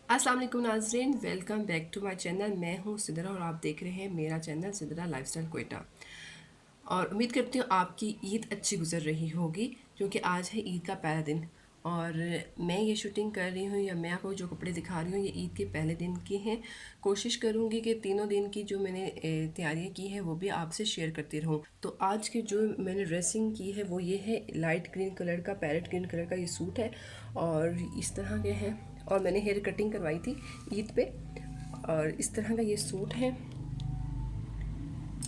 अस्सलाम वालेकुम नाज़रीन, welcome back to my channel. मैं हूँ सिदरा और आप देख रहे हैं मेरा चैनल सिदरा लाइफस्टाइल क्वेटा। और उम्मीद करती हूँ आपकी ईद अच्छी गुजर रही होगी, क्योंकि आज है ईद का पहला दिन। और मैं ये शूटिंग कर रही हूँ या मैं आपको जो कपड़े दिखा रही हूँ ये ईद के पहले दिन की हैं। कोशिश करूँगी कि तीनों दिन की जो मैंने तैयारियाँ की हैं वो भी आपसे शेयर करती रहूँ। तो आज के जो मैंने ड्रेसिंग की है वो ये है, लाइट ग्रीन कलर का, पैरेट ग्रीन कलर का ये सूट है और इस तरह के हैं। और मैंने हेयर कटिंग करवाई थी ईद पे, और इस तरह का ये सूट है।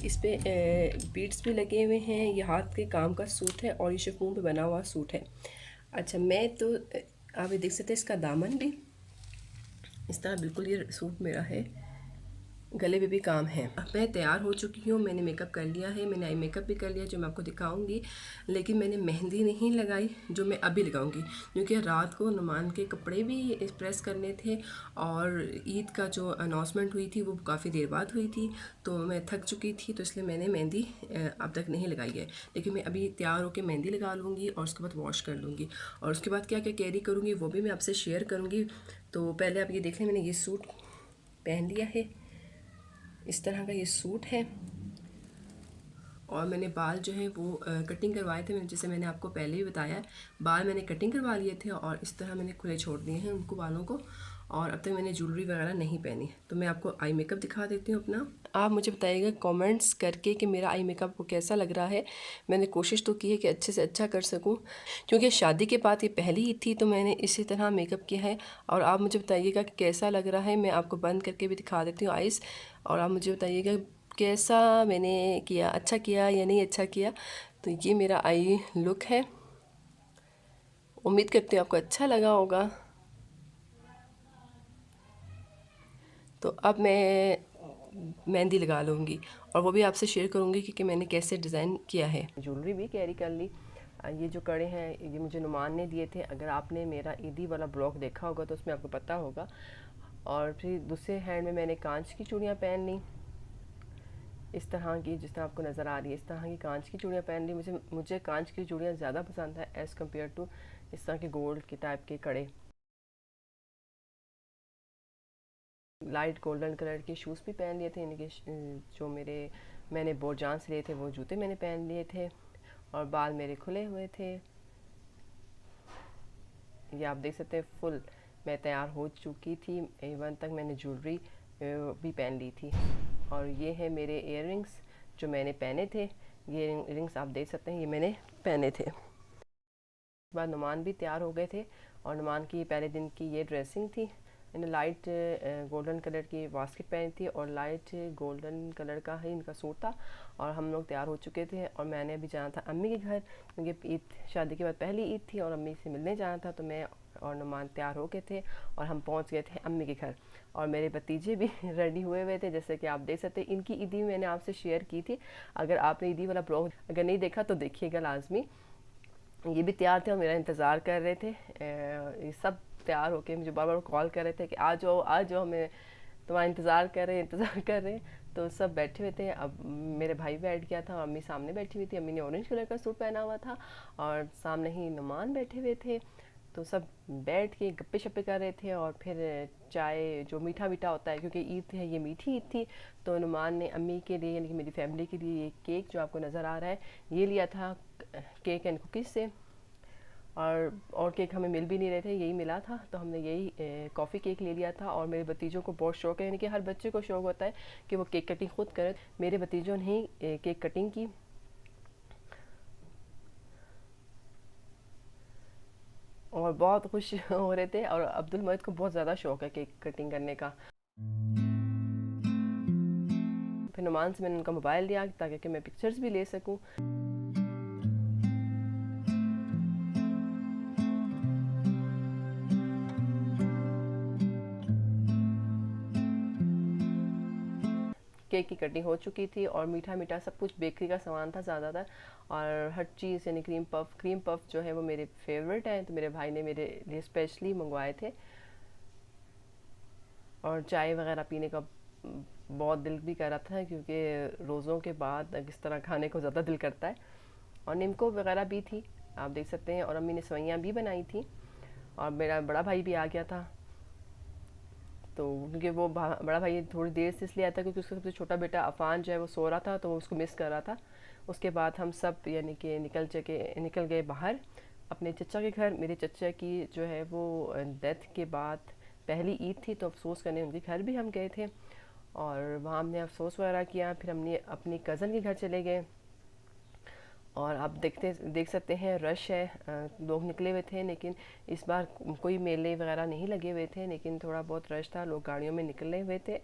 इस पे बीड्स भी लगे हुए हैं। ये हाथ के काम का सूट है और ये शिफॉन पे बना हुआ सूट है। अच्छा, मैं तो आप ये देख सकते हैं, इसका दामन भी इस तरह बिल्कुल ये सूट मेरा है, गले पे भी काम है। अब मैं तैयार हो चुकी हूँ, मैंने मेकअप कर लिया है, मैंने आई मेकअप भी कर लिया जो मैं आपको दिखाऊंगी। लेकिन मैंने मेहंदी नहीं लगाई जो मैं अभी लगाऊंगी, क्योंकि रात को नुमान के कपड़े भी प्रेस करने थे और ईद का जो अनाउंसमेंट हुई थी वो काफ़ी देर बाद हुई थी, तो मैं थक चुकी थी, तो इसलिए मैंने मेहंदी अब तक नहीं लगाई है। लेकिन मैं अभी तैयार होकर मेहंदी लगा लूँगी और उसके बाद वॉश कर लूँगी, और उसके बाद क्या क्या कैरी करूँगी वो भी मैं आपसे शेयर करूँगी। तो पहले आप ये देख लें, मैंने ये सूट पहन लिया है, इस तरह का ये सूट है। और मैंने बाल जो है वो कटिंग करवाए थे, जैसे मैंने आपको पहले ही बताया, बाल मैंने कटिंग करवा लिए थे और इस तरह मैंने खुले छोड़ दिए हैं उनको बालों को। और अब तक मैंने ज्वेलरी वगैरह नहीं पहनी। तो मैं आपको आई मेकअप दिखा देती हूँ अपना। आप मुझे बताइएगा कमेंट्स करके कि मेरा आई मेकअप को कैसा लग रहा है। मैंने कोशिश तो की है कि अच्छे से अच्छा कर सकूँ, क्योंकि शादी के बाद ये पहली ही थी तो मैंने इसी तरह मेकअप किया है। और आप मुझे बताइएगा कि कैसा लग रहा है। मैं आपको बंद करके भी दिखा देती हूँ आइज़, और आप मुझे बताइएगा कैसा मैंने किया, अच्छा किया या नहीं अच्छा किया। तो ये मेरा आई लुक है, उम्मीद करती हूँ आपको अच्छा लगा होगा। तो अब मैं मेहंदी लगा लूँगी और वो भी आपसे शेयर करूँगी कि मैंने कैसे डिज़ाइन किया है। ज्वेलरी भी कैरी कर ली। ये जो कड़े हैं ये मुझे नुमान ने दिए थे। अगर आपने मेरा ईदी वाला ब्लॉग देखा होगा तो उसमें आपको पता होगा। और फिर दूसरे हैंड में मैंने कांच की चूड़ियाँ पहन ली, इस तरह की, जिस तरह आपको नज़र आ रही है, इस तरह की कांच की चूड़ियाँ पहन ली। मुझे कांच की चूड़ियाँ ज़्यादा पसंद है एज़ कम्पेयर टू इस तरह के गोल्ड के टाइप के कड़े। लाइट गोल्डन कलर के शूज़ भी पहन लिए थे, यानी कि जो मैंने बोरजान से लिए थे वो जूते मैंने पहन लिए थे। और बाल मेरे खुले हुए थे। ये आप देख सकते हैं फुल मैं तैयार हो चुकी थी, इवन तक मैंने ज्वेलरी भी पहन ली थी। और ये है मेरे इयररिंग्स जो मैंने पहने थे। ये इयररिंग्स आप देख सकते हैं, ये मैंने पहने थे। उसके बाद नुमान भी तैयार हो गए थे और नुमान की पहले दिन की ये ड्रेसिंग थी। मैंने लाइट गोल्डन कलर की बास्केट पहनी थी और लाइट गोल्डन कलर का ही इनका सूट था। और हम लोग तैयार हो चुके थे और मैंने अभी जाना था अम्मी के घर, क्योंकि ईद शादी के बाद पहली ईद थी और अम्मी से मिलने जाना था। तो मैं और नुमान तैयार हो गए थे और हम पहुंच गए थे अम्मी के घर। और मेरे भतीजे भी रेडी हुए हुए थे, जैसे कि आप देख सकते हैं। इनकी ईदी मैंने आपसे शेयर की थी, अगर आपने ईदी वाला ब्लॉग अगर नहीं देखा तो देखिएगा लाजमी। ये भी तैयार थे और मेरा इंतज़ार कर रहे थे। ये सब तैयार होके मुझे बार बार कॉल कर रहे थे कि आ जाओ आ जाओ, हमें तुम्हारा इंतज़ार कर रहे हैं इंतज़ार कर रहे हैं। तो सब बैठे हुए थे। अब मेरे भाई बैठ गया था, अम्मी सामने बैठी हुई थी। अम्मी ने ऑरेंज कलर का सूट पहना हुआ था और सामने ही नुमान बैठे हुए थे। तो सब बैठ के गप्पे शप्पे कर रहे थे और फिर चाय, जो मीठा मीठा होता है, क्योंकि ईद है ये मीठी ईद थी। तो नुमान ने अम्मी के लिए, यानी कि मेरी फैमिली के लिए, ये केक जो आपको नज़र आ रहा है ये लिया था केक एंड कुकीज़ से। और केक हमें मिल भी नहीं रहे थे, यही मिला था तो हमने यही कॉफ़ी केक ले लिया था। और मेरे भतीजों को बहुत शौक है, यानी कि हर बच्चे को शौक होता है कि वो केक कटिंग खुद करे। मेरे भतीजों ने ही केक कटिंग की और बहुत खुश हो रहे थे। और अब्दुल मजीद को बहुत ज़्यादा शौक है केक कटिंग करने का। फिर नुमान से मैंने उनका मोबाइल लिया ताकि कि मैं पिक्चर्स भी ले सकूं। केक की कटिंग हो चुकी थी और मीठा मीठा सब कुछ बेकरी का सामान था ज़्यादातर। और हर चीज़, यानी क्रीम पफ जो है वो मेरे फेवरेट हैं, तो मेरे भाई ने मेरे लिए स्पेशली मंगवाए थे। और चाय वगैरह पीने का बहुत दिल भी कर रहा था, क्योंकि रोज़ों के बाद इस तरह खाने को ज़्यादा दिल करता है। और निम्को वगैरह भी थी, आप देख सकते हैं। और अम्मी ने सवैयाँ भी बनाई थी और मेरा बड़ा भाई भी आ गया था। तो क्योंकि वो बड़ा भाई थोड़ी देर से इसलिए आया था क्योंकि उसका सबसे छोटा बेटा अफान जो है वो सो रहा था, तो वो उसको मिस कर रहा था। उसके बाद हम सब यानी कि निकल गए बाहर अपने चचा के घर। मेरे चचा की जो है वो डेथ के बाद पहली ईद थी, तो अफसोस करने उनके घर भी हम गए थे और वहाँ हमने अफसोस वगैरह किया। फिर हमने अपनी कज़न के घर चले गए और आप देख सकते हैं रश है, लोग निकले हुए थे, लेकिन इस बार कोई मेले वगैरह नहीं लगे हुए थे, लेकिन थोड़ा बहुत रश था, लोग गाड़ियों में निकले हुए थे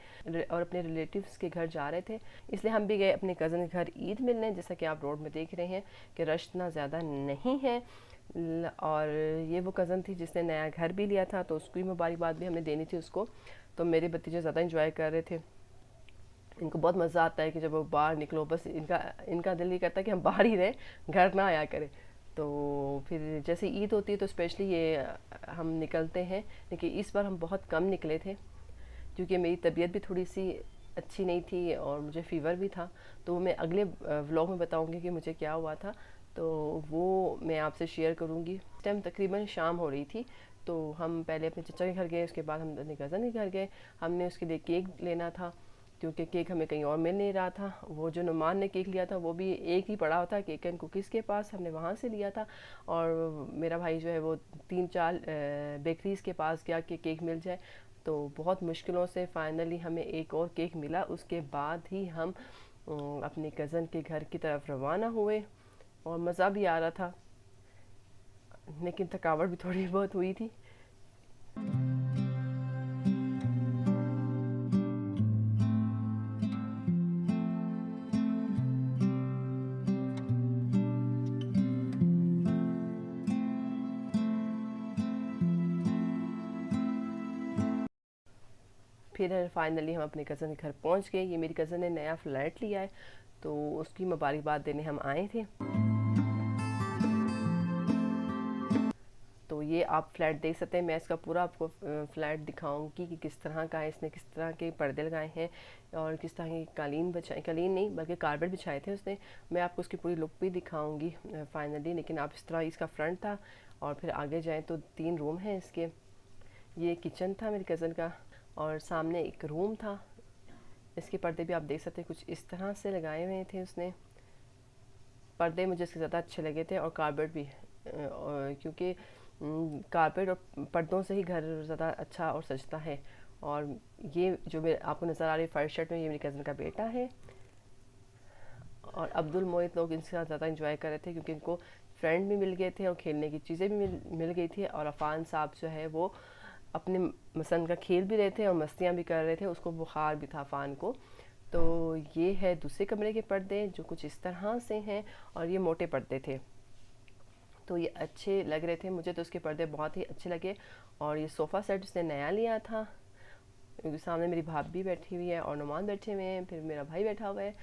और अपने रिलेटिव्स के घर जा रहे थे। इसलिए हम भी गए अपने कज़न के घर ईद मिलने। जैसा कि आप रोड में देख रहे हैं कि रश इतना ज़्यादा नहीं है। और ये वो कज़न थी जिसने नया घर भी लिया था, तो उसकी मुबारकबाद भी हमने देनी थी उसको। तो मेरे भतीजे ज़्यादा इंजॉय कर रहे थे, इनको बहुत मज़ा आता है कि जब वो बाहर निकलो, बस इनका इनका दिल ये करता है कि हम बाहर ही रहें, घर ना आया करें। तो फिर जैसे ईद होती है तो स्पेशली ये हम निकलते हैं, लेकिन इस बार हम बहुत कम निकले थे क्योंकि मेरी तबीयत भी थोड़ी सी अच्छी नहीं थी और मुझे फ़ीवर भी था। तो मैं अगले व्लॉग में बताऊंगी कि मुझे क्या हुआ था, तो वो मैं आपसे शेयर करूंगी। इस टाइम तकरीबन शाम हो रही थी, तो हम पहले अपने चचा के घर गए, उसके बाद हम अपने कज़न के घर गए। हमने उसके लिए केक लेना था क्योंकि केक हमें कहीं और मिल नहीं रहा था। वो जो नुमान ने केक लिया था वो भी एक ही पड़ा हुआ था केक एंड कुकीज़ के पास, हमने वहाँ से लिया था। और मेरा भाई जो है वो 3-4 बेकरीज़ के पास गया कि केक मिल जाए, तो बहुत मुश्किलों से फाइनली हमें एक और केक मिला। उसके बाद ही हम अपने कज़न के घर की तरफ रवाना हुए और मज़ा भी आ रहा था, लेकिन थकावट भी थोड़ी बहुत हुई थी। फिर फाइनली हम अपने कज़न के घर पहुंच गए। ये मेरी कज़न ने नया फ्लैट लिया है, तो उसकी मुबारकबाद देने हम आए थे। तो ये आप फ्लैट देख सकते हैं, मैं इसका पूरा आपको फ्लैट दिखाऊंगी कि किस तरह का है, इसने किस तरह के पर्दे लगाए हैं और किस तरह की कालीन नहीं बल्कि कारपेट बिछाए थे उसने। मैं आपको उसकी पूरी लुक भी दिखाऊंगी फाइनली। लेकिन आप इस तरह इसका फ्रंट था और फिर आगे जाएँ तो 3 रूम हैं इसके। ये किचन था मेरी कज़न का और सामने एक रूम था। इसके पर्दे भी आप देख सकते हैं कुछ इस तरह से लगाए हुए थे उसने। पर्दे मुझे इसके ज़्यादा अच्छे लगे थे और कारपेट भी, क्योंकि कारपेट और पर्दों से ही घर ज़्यादा अच्छा और सजता है। और ये जो मेरे आपको नज़र आ रही फर्स्ट शर्ट में, ये मेरी कज़न का बेटा है। और अब्दुल मोहित लोग इनके साथ ज़्यादा इंजॉय कर रहे थे क्योंकि इनको फ्रेंड भी मिल गए थे और खेलने की चीज़ें भी मिल गई थी। और अफ़ान साहब जो है वो अपने पसंद का खेल भी रहे थे और मस्तियाँ भी कर रहे थे, उसको बुखार भी था अफ़ान को। तो ये है दूसरे कमरे के पर्दे जो कुछ इस तरह से हैं और ये मोटे पर्दे थे, तो ये अच्छे लग रहे थे मुझे, तो उसके पर्दे बहुत ही अच्छे लगे। और ये सोफ़ा सेट उसने नया लिया था, क्योंकि सामने मेरी भाभी बैठी हुई है और नुमान बैठे हुए हैं, फिर मेरा भाई बैठा हुआ है।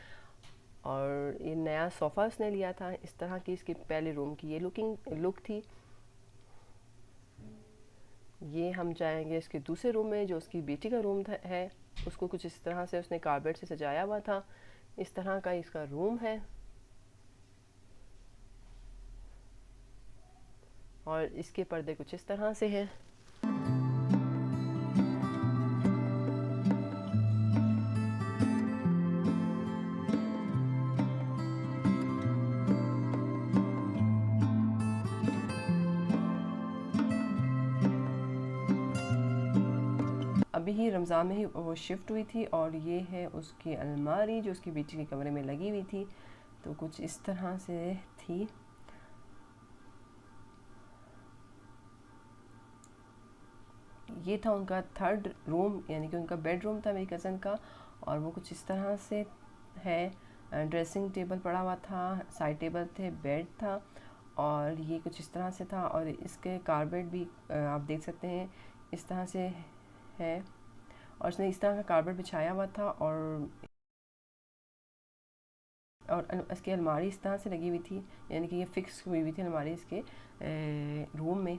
और ये नया सोफ़ा उसने लिया था इस तरह की। इसकी पहले रूम की ये लुक थी। ये हम जाएंगे इसके दूसरे रूम में जो उसकी बेटी का रूम है। उसको कुछ इस तरह से उसने कारपेट से सजाया हुआ था, इस तरह का इसका रूम है। और इसके पर्दे कुछ इस तरह से हैं। अभी ही रमज़ान में ही वो शिफ्ट हुई थी और ये है उसकी अलमारी जो उसकी बेटी के कमरे में लगी हुई थी, तो कुछ इस तरह से थी। ये था उनका 3rd रूम, यानी कि उनका बेडरूम था मेरी कज़न का, और वो कुछ इस तरह से है। ड्रेसिंग टेबल पड़ा हुआ था, साइड टेबल थे, बेड था और ये कुछ इस तरह से था। और इसके कारपेट भी आप देख सकते हैं इस तरह से है, और उसने इस तरह का कारपेट बिछाया हुआ था। और इसकी अलमारी इस तरह से लगी हुई थी, यानी कि ये फिक्स हुई हुई थी अलमारी इसके रूम में।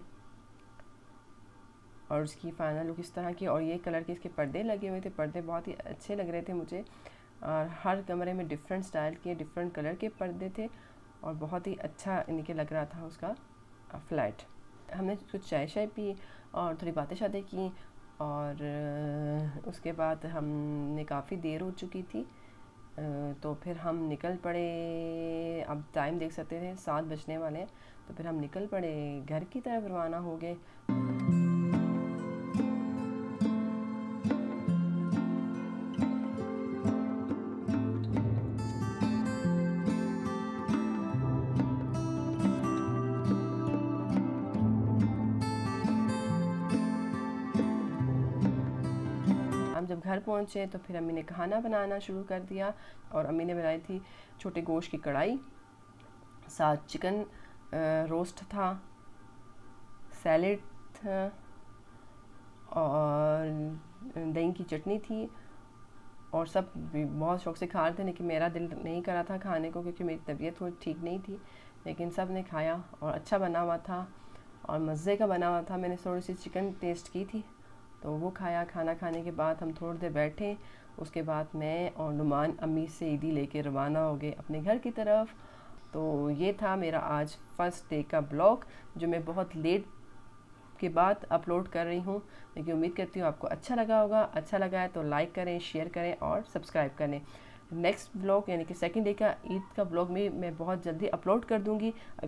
और उसकी फाइनल लुक इस तरह की, और ये कलर के इसके पर्दे लगे हुए थे। पर्दे बहुत ही अच्छे लग रहे थे मुझे, और हर कमरे में डिफरेंट स्टाइल के डिफरेंट कलर के पर्दे थे और बहुत ही अच्छा इनके लग रहा था उसका फ्लैट। हमने कुछ चाय पी और थोड़ी बातें शातें की और उसके बाद हमने काफ़ी देर हो चुकी थी, तो फिर हम निकल पड़े। अब टाइम देख सकते थे 7 बजने वाले हैं, तो फिर हम निकल पड़े, घर की तरफ रवाना हो गए। हम जब घर पहुँचे तो फिर अम्मी ने खाना बनाना शुरू कर दिया, और अम्मी ने बनाई थी छोटे गोश्त की कढ़ाई, साथ चिकन रोस्ट था, सैलेड था, और दही की चटनी थी। और सब बहुत शौक़ से खा रहे थे, लेकिन मेरा दिल नहीं कर रहा था खाने को, क्योंकि मेरी तबीयत थोड़ी ठीक नहीं थी। लेकिन सब ने खाया और अच्छा बना हुआ था और मज़े का बना हुआ था। मैंने थोड़ी सी चिकन टेस्ट की थी, तो वो खाया। खाना खाने के बाद हम थोड़ी देर बैठे। उसके बाद मैं और नुमान अम्मी से ईदी लेके रवाना हो गए अपने घर की तरफ। तो ये था मेरा आज फर्स्ट डे का ब्लॉग, जो मैं बहुत लेट के बाद अपलोड कर रही हूँ, लेकिन उम्मीद करती हूँ आपको अच्छा लगा होगा। अच्छा लगा है तो लाइक करें, शेयर करें और सब्सक्राइब करें। नेक्स्ट ब्लॉग यानी कि सेकंड डे का ईद का ब्लॉग में मैं बहुत जल्दी अपलोड कर दूँगी।